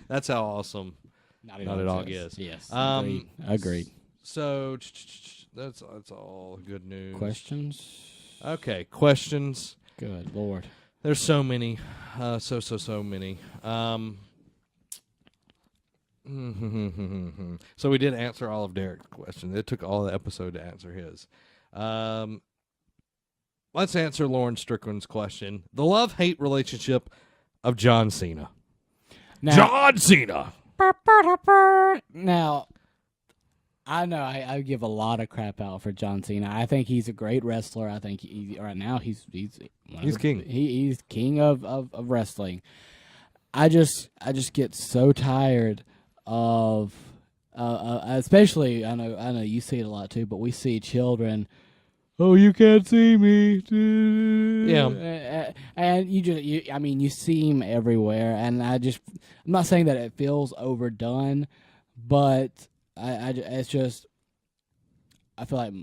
That's how awesome Naughty Dog is. Yes. Agreed. So that's all good news. Questions? Okay, questions. Good Lord. There's so many. So many. So we did answer all of Derek's questions. It took all the episode to answer his. Let's answer Lauren Strickland's question. The love-hate relationship of John Cena. John Cena! Now, I know I give a lot of crap out for John Cena. I think he's a great wrestler. I think right now he's king. He's king of wrestling. I just get so tired of especially I know you see it a lot too, but we see children. Oh, you can't see me. Yeah, and you see him everywhere, and I'm not saying that it feels overdone, but it's just I feel like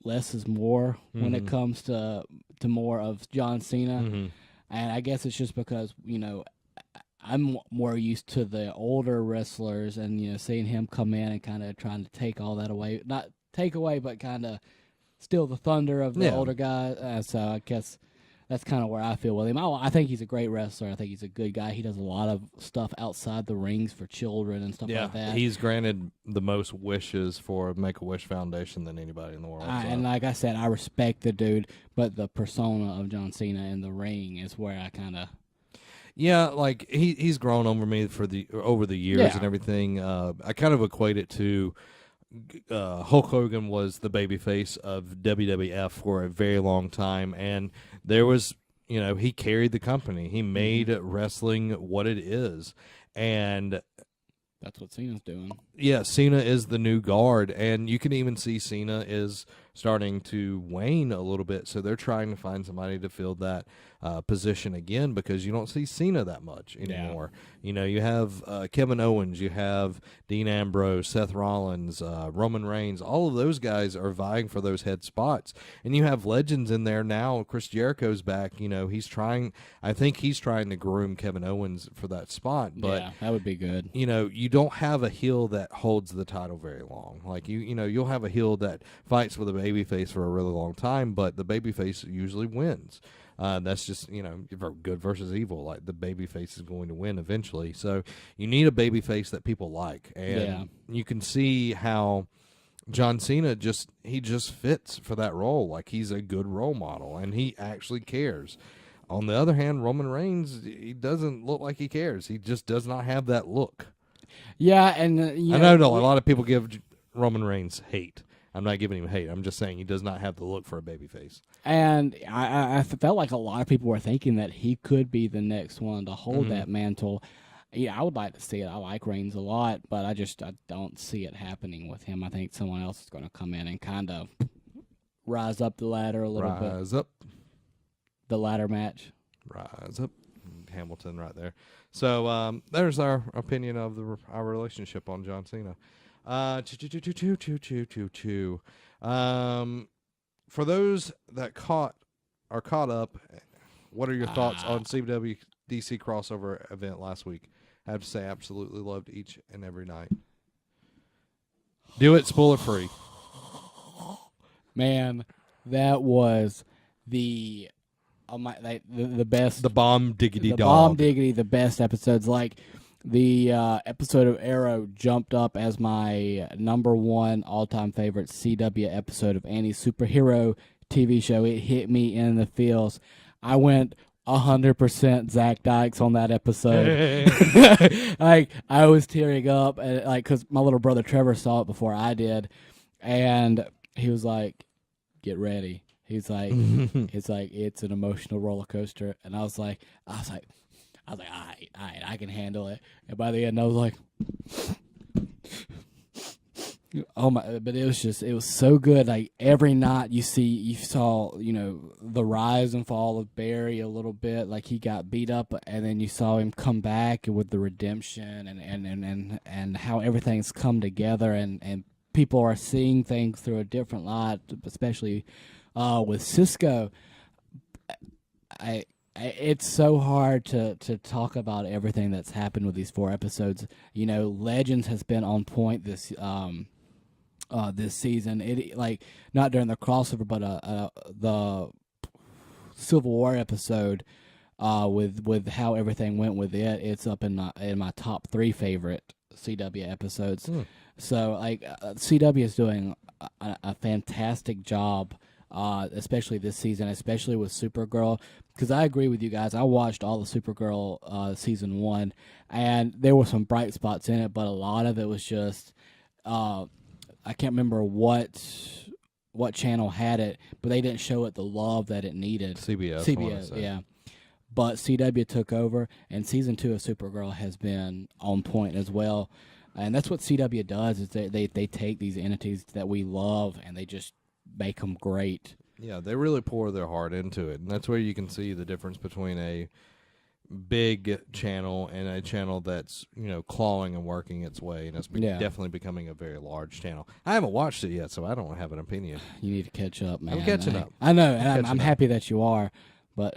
less is more when it comes to more of John Cena, and I guess it's just because I'm more used to the older wrestlers, and seeing him come in and kind of trying to take all that away, not take away, but kind of steal the thunder of the older guys. So I guess that's kind of where I feel with him. I think he's a great wrestler. I think he's a good guy. He does a lot of stuff outside the rings for children and stuff like that. He's granted the most wishes for Make-A-Wish Foundation than anybody in the world. And like I said, I respect the dude, but the persona of John Cena in the ring is where I kind of... Yeah, like he's grown over me over the years and everything. I kind of equate it to Hulk Hogan was the babyface of WWF for a very long time, and there was, he carried the company. He made wrestling what it is, and that's what Cena's doing. Yeah, Cena is the new guard, and you can even see Cena is starting to wane a little bit, so they're trying to find somebody to fill that position again, because you don't see Cena that much anymore. You have Kevin Owens, you have Dean Ambrose, Seth Rollins, Roman Reigns. All of those guys are vying for those head spots, and you have legends in there now. Chris Jericho's back. I think he's trying to groom Kevin Owens for that spot, but that would be good. You don't have a heel that holds the title very long. Like you'll have a heel that fights with a babyface for a really long time, but the babyface usually wins. That's just, good versus evil. Like, the babyface is going to win eventually. So you need a babyface that people like. And you can see how John Cena just fits for that role. Like, he's a good role model, and he actually cares. On the other hand, Roman Reigns, he doesn't look like he cares. He just does not have that look. Yeah, and I know a lot of people give Roman Reigns hate. I'm not giving him hate. I'm just saying he does not have the look for a babyface. And I felt like a lot of people were thinking that he could be the next one to hold that mantle. Yeah, I would like to see it. I like Reigns a lot, but I don't see it happening with him. I think someone else is going to come in and kind of rise up the ladder a little bit. Rise up. The ladder match. Rise up. Hamilton right there. So there's our opinion of our relationship on John Cena. For those that are caught up, what are your thoughts on CW DC crossover event last week? I have to say, absolutely loved each and every night. Do it spoiler free. Man, that was the best. The bomb diggity dog. The bomb diggity, the best episodes. Like, the episode of Arrow jumped up as my number one all-time favorite CW episode of any superhero TV show. It hit me in the feels. I went 100% Zach Dykes on that episode. Like, I was tearing up, because my little brother Trevor saw it before I did, and he was like, "Get ready." He's like, it's an emotional roller coaster, and I was like, all right, I can handle it. And by the end, I was like, oh my! But it was so good. Like, every night you saw, the rise and fall of Barry a little bit. Like, he got beat up, and then you saw him come back with the redemption and how everything's come together, and people are seeing things through a different light, especially with Cisco. it's so hard to talk about everything that's happened with these 4 episodes. Legends has been on point this season. It like not during the crossover, but the Civil War episode with how everything went with it. It's up in my top 3 favorite CW episodes. So like CW is doing a fantastic job. Especially this season, especially with Supergirl, because I agree with you guys. I watched all the Supergirl season 1, and there were some bright spots in it, but a lot of it was just I can't remember what channel had it, but they didn't show it the love that it needed. CBS, yeah. But CW took over, and season 2 of Supergirl has been on point as well. And that's what CW does, is they take these entities that we love and they just make them great. Yeah, they really pour their heart into it, and that's where you can see the difference between a big channel and a channel that's clawing and working its way, and it's definitely becoming a very large channel. I haven't watched it yet, so I don't have an opinion. You need to catch up, man. I'm catching up. I know, and I'm happy that you are, but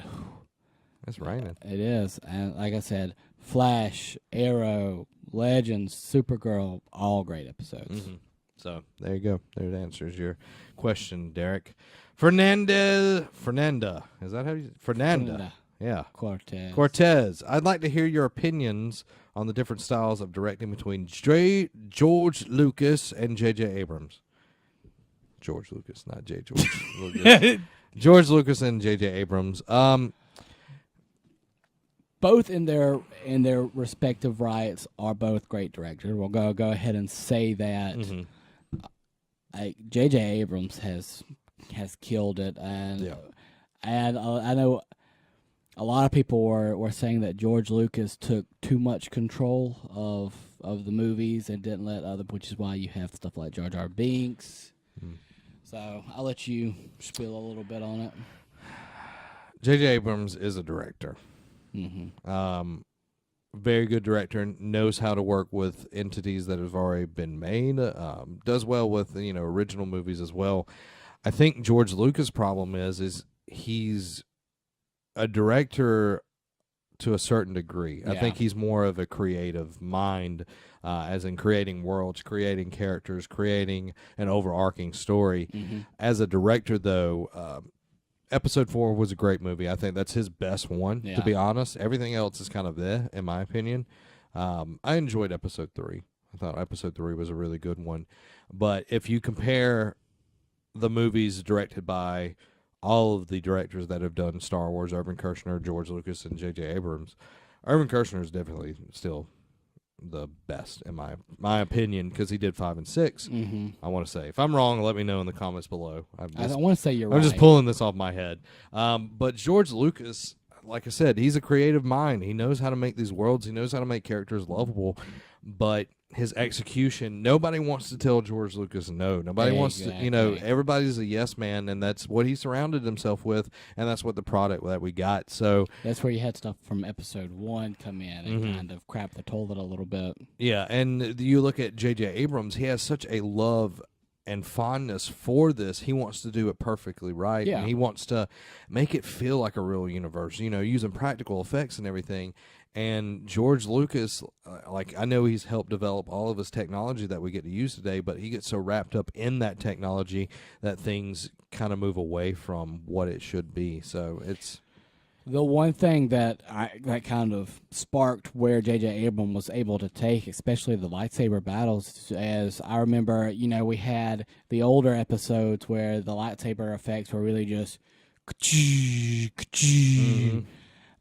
it's raining. It is, and like I said, Flash, Arrow, Legends, Supergirl, all great episodes. Mm-hmm. So there you go. There answers your question, Derek. Fernanda. Is that how you? Fernanda. Yeah. Cortez. I'd like to hear your opinions on the different styles of directing between George Lucas and JJ Abrams. George Lucas, not George Lucas. George Lucas and JJ Abrams. Both in their respective rights are both great directors. We'll go ahead and say that. Mm-hmm. JJ Abrams has killed it, and I know a lot of people were saying that George Lucas took too much control of the movies and didn't let other, which is why you have stuff like Jar Jar Binks. So I'll let you spill a little bit on it. JJ Abrams is a director. Mm-hmm. Very good director, knows how to work with entities that have already been made, does well with original movies as well. I think George Lucas' problem is he's a director to a certain degree. I think he's more of a creative mind, as in creating worlds, creating characters, creating an overarching story. Mm-hmm. As a director, though, Episode 4 was a great movie. I think that's his best one, to be honest. Everything else is kind of there, in my opinion. I enjoyed Episode 3. I thought Episode 3 was a really good one. But if you compare the movies directed by all of the directors that have done Star Wars, Irvin Kershner, George Lucas, and J.J. Abrams, Irvin Kershner is definitely still the best in my opinion, because he did 5 and 6. Mm-hmm. I want to say, if I'm wrong, let me know in the comments below. I want to say you're right. I'm just pulling this off my head. But George Lucas, like I said, he's a creative mind. He knows how to make these worlds. He knows how to make characters lovable. But his execution, nobody wants to tell George Lucas no. Nobody wants to, everybody's a yes man, and that's what he surrounded himself with, and that's what the product that we got. So that's where you had stuff from Episode 1 come in and kind of crap the toilet a little bit. Yeah, and you look at J.J. Abrams, he has such a love and fondness for this. He wants to do it perfectly right, and he wants to make it feel like a real universe, using practical effects and everything. And George Lucas, I know he's helped develop all of his technology that we get to use today, but he gets so wrapped up in that technology that things kind of move away from what it should be. So it's the one thing that kind of sparked where J.J. Abrams was able to take, especially the lightsaber battles, as I remember, we had the older episodes where the lightsaber effects were really just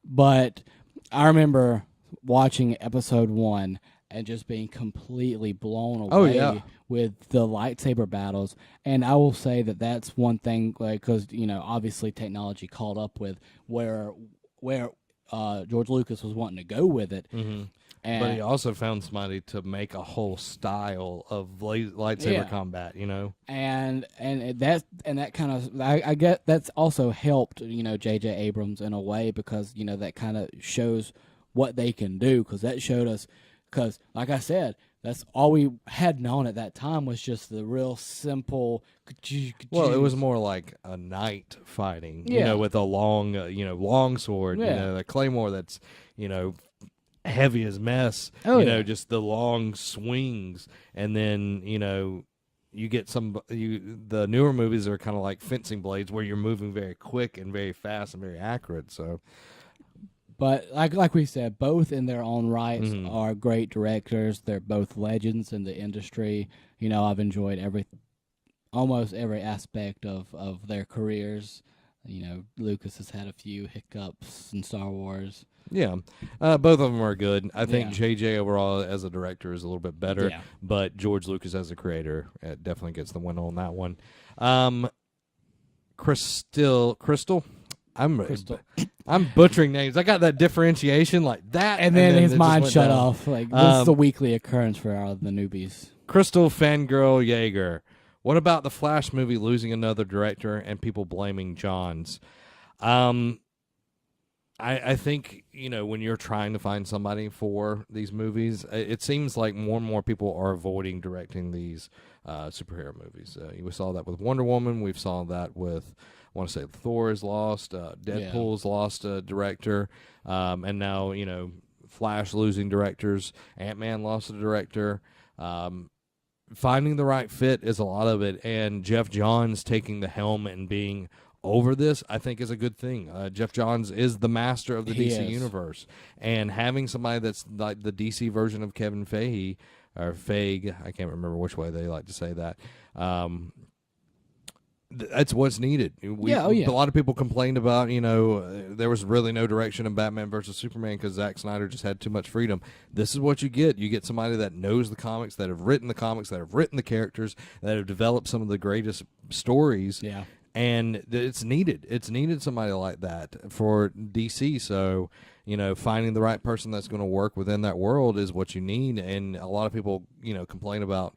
but I remember watching Episode 1 and just being completely blown away with the lightsaber battles. And I will say that that's one thing, because, obviously technology caught up with where George Lucas was wanting to go with it. Mm-hmm. But he also found somebody to make a whole style of lightsaber combat, And that kind of, I get that's also helped, J.J. Abrams in a way, because, that kind of shows what they can do, because that showed us, because like I said, that's all we had known at that time was just the real simple. Well, it was more like a knight fighting, Yeah. with a long, long sword, Yeah. the claymore that's, heavy as mess, Oh, yeah. just the long swings, and then, you get the newer movies are kind of like fencing blades where you're moving very quick and very fast and very accurate. So, but like we said, both in their own rights Mhm. are great directors. They're both legends in the industry. I've enjoyed almost every aspect of their careers. Lucas has had a few hiccups in Star Wars. yeah, both of them are good. I think Yeah. JJ overall as a director is a little bit better, Yeah. but George Lucas as a creator definitely gets the win on that one. Crystal. Crystal. I'm butchering names. I got that differentiation like that, And then his it just mind went shut down. off. Like, this is a weekly occurrence for the newbies. Crystal Fangirl Jaeger. What about the Flash movie losing another director and people blaming Johns? I think, when you're trying to find somebody for these movies, it seems like more and more people are avoiding directing these superhero movies. We saw that with Wonder Woman. We've saw that with, I want to say, Thor is lost. Deadpool's lost a director. And now, Flash losing directors. Ant-Man lost a director. Finding the right fit is a lot of it. And Jeff Johns taking the helm and being over this, I think, is a good thing. Jeff Johns is the master of the DC universe, and having somebody that's like the DC version of Kevin Feige or Feige, I can't remember which way they like to say that. That's what's needed. A lot of people complained about, there was really no direction in Batman versus Superman because Zack Snyder just had too much freedom. This is what you get. You get somebody that knows the comics, that have written the comics, that have written the characters, that have developed some of the greatest stories. Yeah. And it's needed. It's needed somebody like that for DC. So, finding the right person that's going to work within that world is what you need. And a lot of people, complain about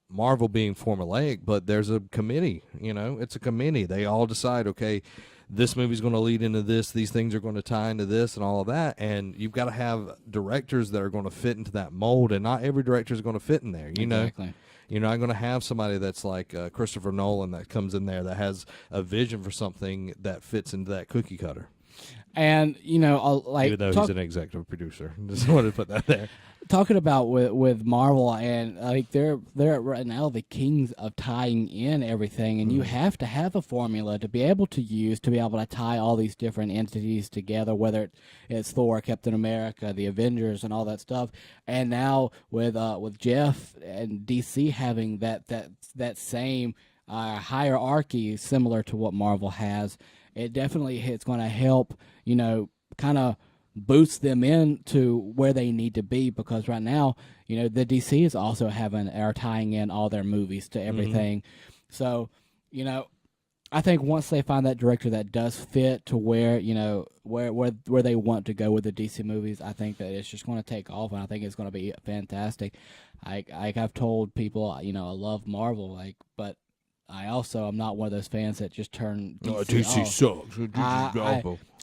Marvel being formulaic, but there's a committee. It's a committee. They all decide, okay, this movie's going to lead into this. These things are going to tie into this and all of that. And you've got to have directors that are going to fit into that mold. And not every director is going to fit in there. Exactly. You're not going to have somebody that's like Christopher Nolan that comes in there that has a vision for something that fits into that cookie cutter. And, like... Even though he's an executive producer. Just wanted to put that there. Talking about with Marvel, and like they're right now the kings of tying in everything, and you have to have a formula to be able to use to be able to tie all these different entities together, whether it's Thor, Captain America, the Avengers, and all that stuff. And now with Jeff and DC having that same hierarchy similar to what Marvel has, it definitely it's going to help, kind of boost them into where they need to be, because right now, the DC is also tying in all their movies to everything. So, I think once they find that director that does fit to where, where they want to go with the DC movies, I think that it's just going to take off, and I think it's going to be fantastic. I've told people, I love Marvel, but I'm not one of those fans that just turn DC off. Sucks.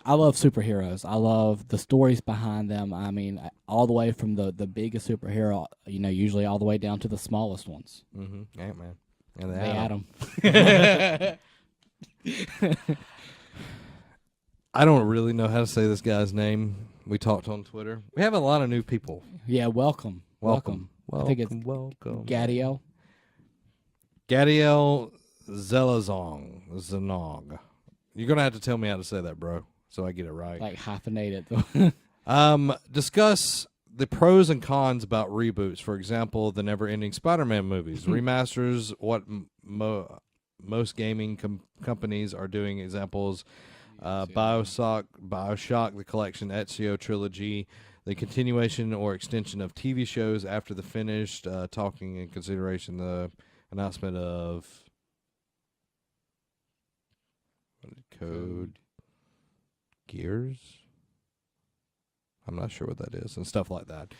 I love superheroes. I love the stories behind them. I mean, all the way from the biggest superhero, usually all the way down to the smallest ones. Mm-hmm. Ant-Man. And the Atom. I don't really know how to say this guy's name. We talked on Twitter. We have a lot of new people. Yeah, welcome. I think it's welcome. Gadiel. Gadiel Zanog. You're going to have to tell me how to say that, bro, so I get it right. Like hyphenated. Discuss the pros and cons about reboots. For example, the never-ending Spider-Man movies. Remasters, what most gaming companies are doing. Examples, Bioshock, the collection, Ezio trilogy, the continuation or extension of TV shows after the finished, talking in consideration the announcement of Code Gears. I'm not sure what that is, and stuff like that.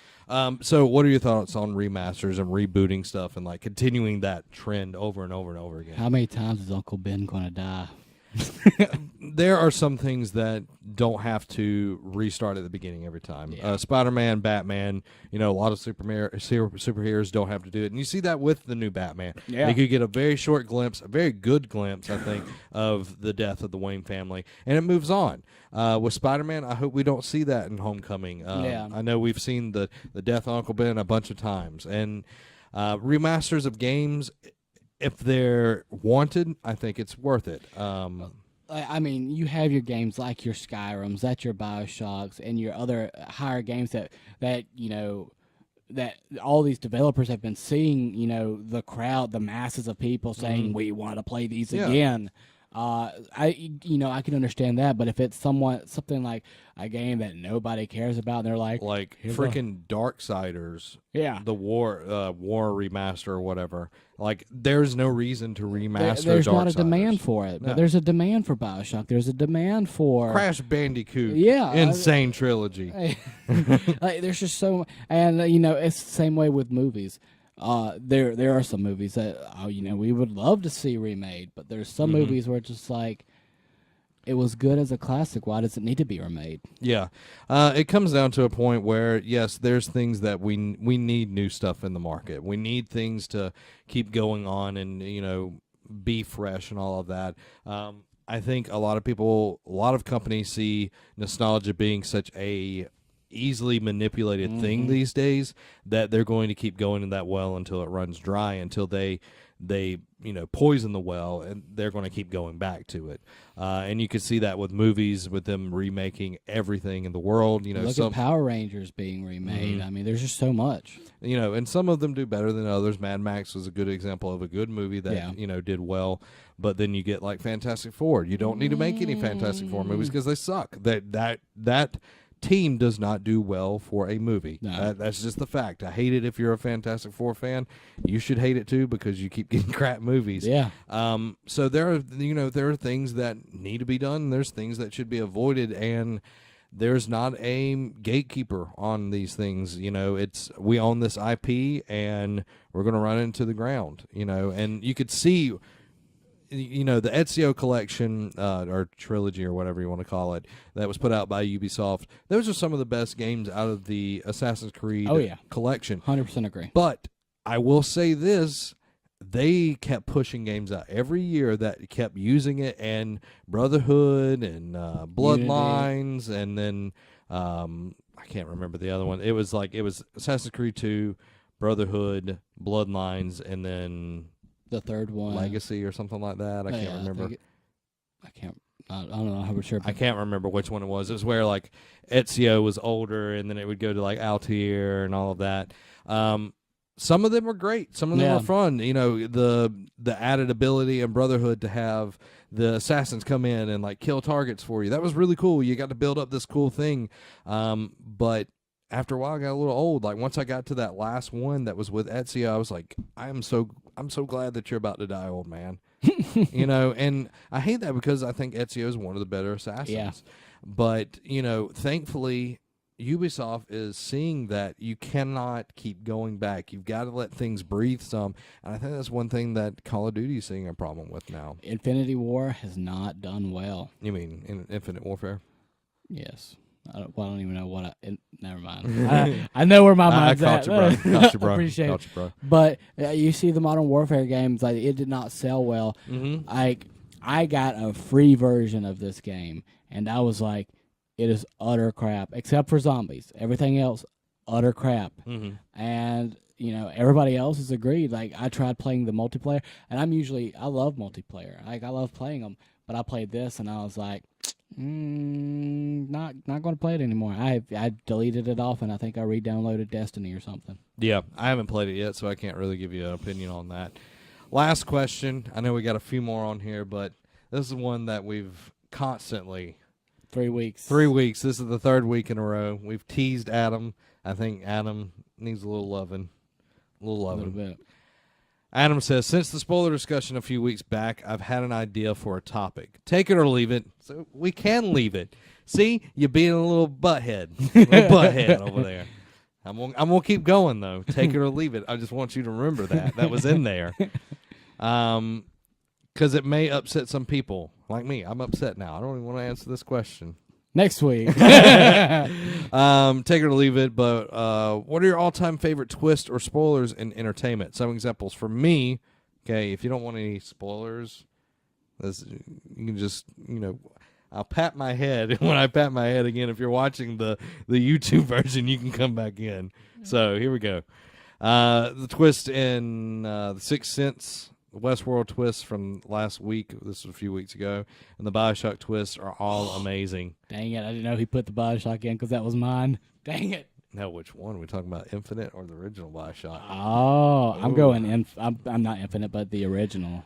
So what are your thoughts on remasters and rebooting stuff and like continuing that trend over and over and over again? How many times is Uncle Ben going to die? there are some things that don't have to restart at the beginning every time. Yeah. Spider-Man, Batman, a lot of superheroes don't have to do it. And you see that with the new Batman. Yeah. You could get a very short glimpse, a very good glimpse, I think, of the death of the Wayne family. And it moves on. With Spider-Man, I hope we don't see that in Homecoming. I know we've seen the death of Uncle Ben a bunch of times. And remasters of games, if they're wanted, I think it's worth it. I mean, you have your games like your Skyrims, that's your BioShocks, and your other higher games that all these developers have been seeing, the crowd, the masses of people saying, we want to play these again. I can understand that, but if it's something like a game that nobody cares about, and they're like freaking Darksiders, the war remaster or whatever. Like, there's no reason to remaster. There's not a Darksiders. demand for it, but there's a demand for BioShock. There's a demand for Crash Bandicoot. Insane trilogy. Like, there's just so, and it's the same way with movies. There are some movies that we would love to see remade, but there's some movies where it's just like, it was good as a classic. Why does it need to be remade? Yeah, it comes down to a point where yes, there's things that we need new stuff in the market. We need things to keep going on and be fresh and all of that. I think a lot of companies see nostalgia being such a easily manipulated thing these days that they're going to keep going in that well until it runs dry, until they poison the well, and they're going to keep going back to it. And you can see that with movies, with them remaking everything in the world. Look at Power Rangers being remade. I mean, there's just so much. And some of them do better than others. Mad Max was a good example of a good movie that did well. But then you get like Fantastic Four. You don't need to make any Fantastic Four movies because they suck. That team does not do well for a movie. No. That's just the fact. I hate it if you're a Fantastic Four fan. You should hate it too because you keep getting crap movies. Yeah. So there are things that need to be done. There's things that should be avoided, and there's not a gatekeeper on these things. We own this IP and we're going to run it into the ground. And you could see, the Ezio collection or trilogy or whatever you want to call it that was put out by Ubisoft. Those are some of the best games out of the Assassin's Creed collection. 100% agree. But I will say this. They kept pushing games out every year that kept using it, and Brotherhood and Bloodlines, and then I can't remember the other one. It was Assassin's Creed 2, Brotherhood, Bloodlines, and then the third one, Legacy or something like that. I can't remember. I don't know how sure. I can't remember which one it was. It was where like Ezio was older, and then it would go to like Altair and all of that. Some of them were great. Some of them were fun. The added ability in Brotherhood to have the assassins come in and like kill targets for you. That was really cool. You got to build up this cool thing. But after a while, I got a little old. Like once I got to that last one that was with Ezio, I was like, I'm so glad that you're about to die, old man. And I hate that because I think Ezio is one of the better assassins. Yeah. But thankfully, Ubisoft is seeing that you cannot keep going back. You've got to let things breathe some. And I think that's one thing that Call of Duty is seeing a problem with now. Infinity War has not done well. You mean in Infinite Warfare? Yes. I don't even know what never mind. I know where my mind's at. Caught you, bro. Appreciate it. Bro. But you see the Modern Warfare games, like it did not sell well. Mm-hmm. Like I got a free version of this game, and I was like, it is utter crap, except for zombies. Everything else, utter crap. Mm-hmm. And everybody else has agreed. Like I tried playing the multiplayer, and I love multiplayer. Like I love playing them, but I played this, and I was like, not going to play it anymore. I deleted it off, and I think I re-downloaded Destiny or something. Yeah, I haven't played it yet, so I can't really give you an opinion on that. Last question. I know we got a few more on here, but this is one that we've constantly. 3 weeks. 3 weeks. This is the third week in a row. We've teased Adam. I think Adam needs a little loving. A little bit. Adam says, since the spoiler discussion a few weeks back, I've had an idea for a topic. Take it or leave it. So we can leave it. See, you're being a little butthead. Over there. I'm gonna keep going, though. Take it or leave it. I just want you to remember that. That was in there. Because it may upset some people. Like me, I'm upset now. I don't even want to answer this question. Next week. Take it or leave it, but what are your all-time favorite twists or spoilers in entertainment? Some examples for me, okay, if you don't want any spoilers, you can just, I'll pat my head. When I pat my head again, if you're watching the YouTube version, you can come back in. So here we go. The twist in The Sixth Sense, the Westworld twist from last week, this was a few weeks ago, and the Bioshock twists are all amazing. Dang it, I didn't know he put the Bioshock in because that was mine. Dang it. Now, which one? Are we talking about Infinite or the original Bioshock? Oh, I'm going I'm not Infinite, but the original.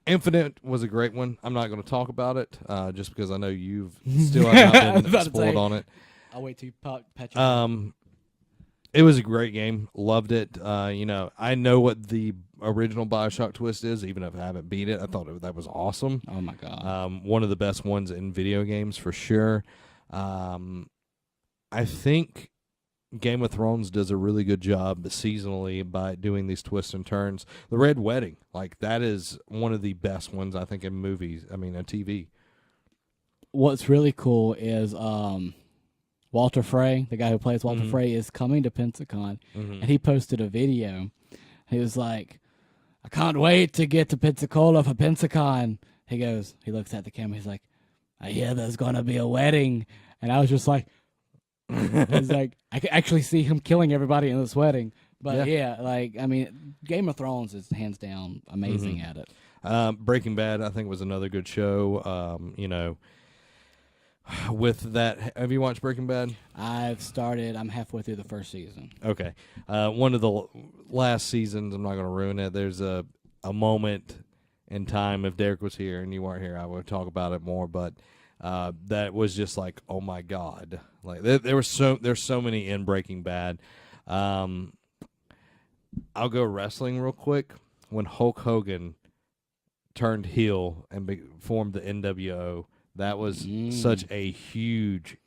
Infinite was a great one. I'm not going to talk about it just because I know you've still have not been spoiled on it. I'll wait till you patch it. It was a great game. Loved it. I know what the original Bioshock twist is, even if I haven't beat it. I thought that was awesome. Oh, my God. One of the best ones in video games for sure. I think Game of Thrones does a really good job seasonally by doing these twists and turns. The Red Wedding, that is one of the best ones, I think, in movies. I mean, on TV. What's really cool is Walter Frey, the guy who plays Walter Frey, is coming to Pensacon, and he posted a video. He was like, I can't wait to get to Pensacola for Pensacon. He looks at the camera, he's like, I hear there's going to be a wedding. And I was just like, he's like, I can actually see him killing everybody in this wedding. But Game of Thrones is hands down amazing at it. Breaking Bad, I think, was another good show. With that, have you watched Breaking Bad? I've started. I'm halfway through the first season. Okay. One of the last seasons, I'm not going to ruin it. There's a moment in time. If Derek was here and you weren't here, I would talk about it more. But that was just like, oh my God! There's so many in Breaking Bad. I'll go wrestling real quick. When Hulk Hogan turned heel and formed the NWO. That was such a huge,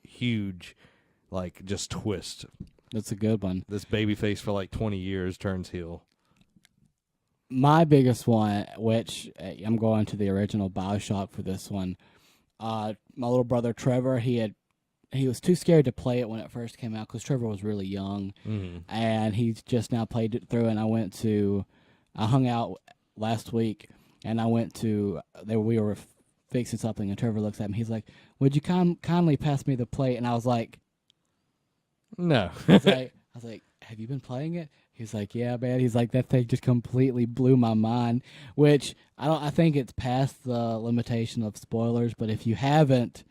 just twist. That's a good one. This babyface for 20 years turns heel. My biggest one, which I'm going to the original Bioshock for this one. My little brother Trevor, he was too scared to play it when it first came out because Trevor was really young, and he's just now played it through. And I hung out last week, and I went to there. We were fixing something, and Trevor looks at me. He's like, "Would you kindly pass me the plate?" And I was like, "No." I was like, "Have you been playing it?" He's like, "Yeah, man." He's like, "That thing just completely blew my mind." Which I think it's past the limitation of spoilers. But if you haven't,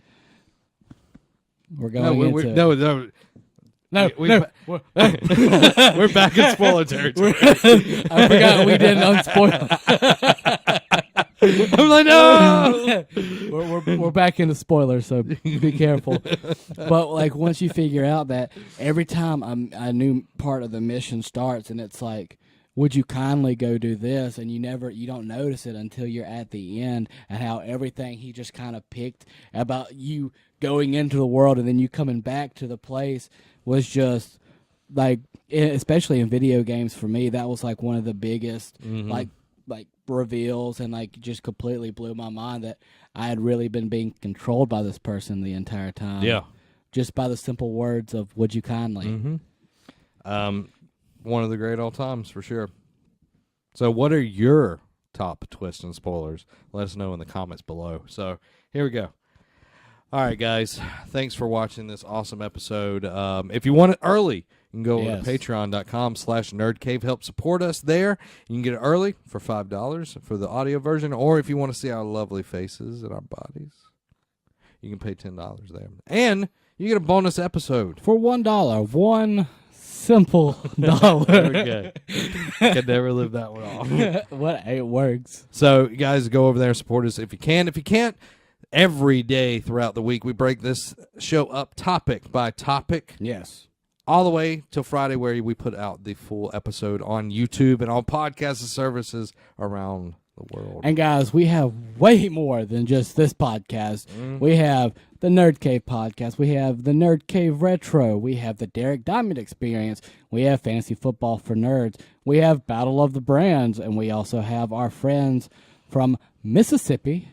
we're going we're back in spoiler territory. I forgot we didn't unspoil. I'm like, no. We're back into spoilers, so be careful. But once you figure out that every time a new part of the mission starts, and it's like, would you kindly go do this? And you don't notice it until you're at the end, and how everything he just kind of picked about you going into the world and then you coming back to the place was just especially in video games for me, that was one of the biggest reveals, and just completely blew my mind that I had really been being controlled by this person the entire time. Yeah, just by the simple words of "Would you kindly?" One of the great all times for sure. So, what are your top twists and spoilers? Let us know in the comments below. So, here we go. All right, guys. Thanks for watching this awesome episode. If you want it early, you can go over to patreon.com/nerdcave. Help support us there. You can get it early for $5 for the audio version, or if you want to see our lovely faces and our bodies, you can pay $10 there. And you get a bonus episode. For $1. One simple dollar. Okay. Could never live that one off. It works. So, you guys, go over there and support us if you can. If you can't, every day throughout the week, we break this show up topic by topic. Yes. All the way till Friday, where we put out the full episode on YouTube and all podcast services around the world. And guys, we have way more than just this podcast. We have the Nerd Cave podcast. We have the Nerd Cave Retro. We have the Derek Diamond Experience. We have Fantasy Football for Nerds. We have Battle of the Brands. And we also have our friends from Mississippi,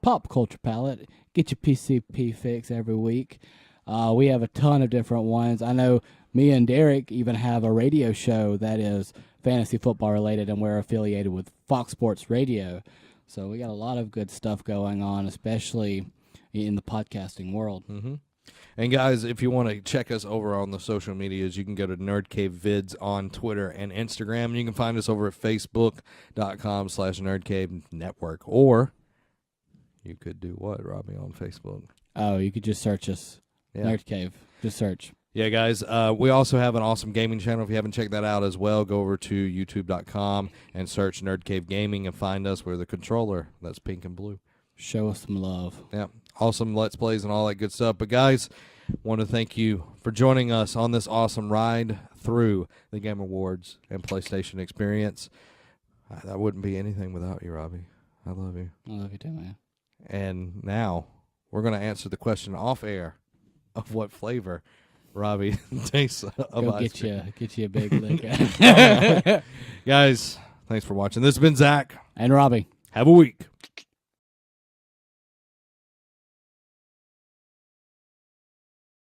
Pop Culture Palette. Get your PCP fix every week. We have a ton of different ones. I know me and Derek even have a radio show that is fantasy football related, and we're affiliated with Fox Sports Radio. So we got a lot of good stuff going on, especially in the podcasting world. And guys, if you want to check us over on the social medias, you can go to Nerd Cave Vids on Twitter and Instagram. And you can find us over at facebook.com/Nerd Network. Or you could do what, Robbie, on Facebook? Oh, you could just search us. Yeah. Nerd Cave. Just search. Yeah, guys, we also have an awesome gaming channel. If you haven't checked that out as well, go over to youtube.com and search Nerd Cave Gaming and find us. We're the controller. That's pink and blue. Show us some love. Yeah, awesome Let's Plays and all that good stuff. But, guys, want to thank you for joining us on this awesome ride through the Game Awards and PlayStation experience. That wouldn't be anything without you, Robbie. I love you. I love you too, man. And now we're going to answer the question off air of what flavor Robbie tastes of Go ice get cream. you a big lick. Guys, thanks for watching. This has been Zach. And Robbie. Have a week.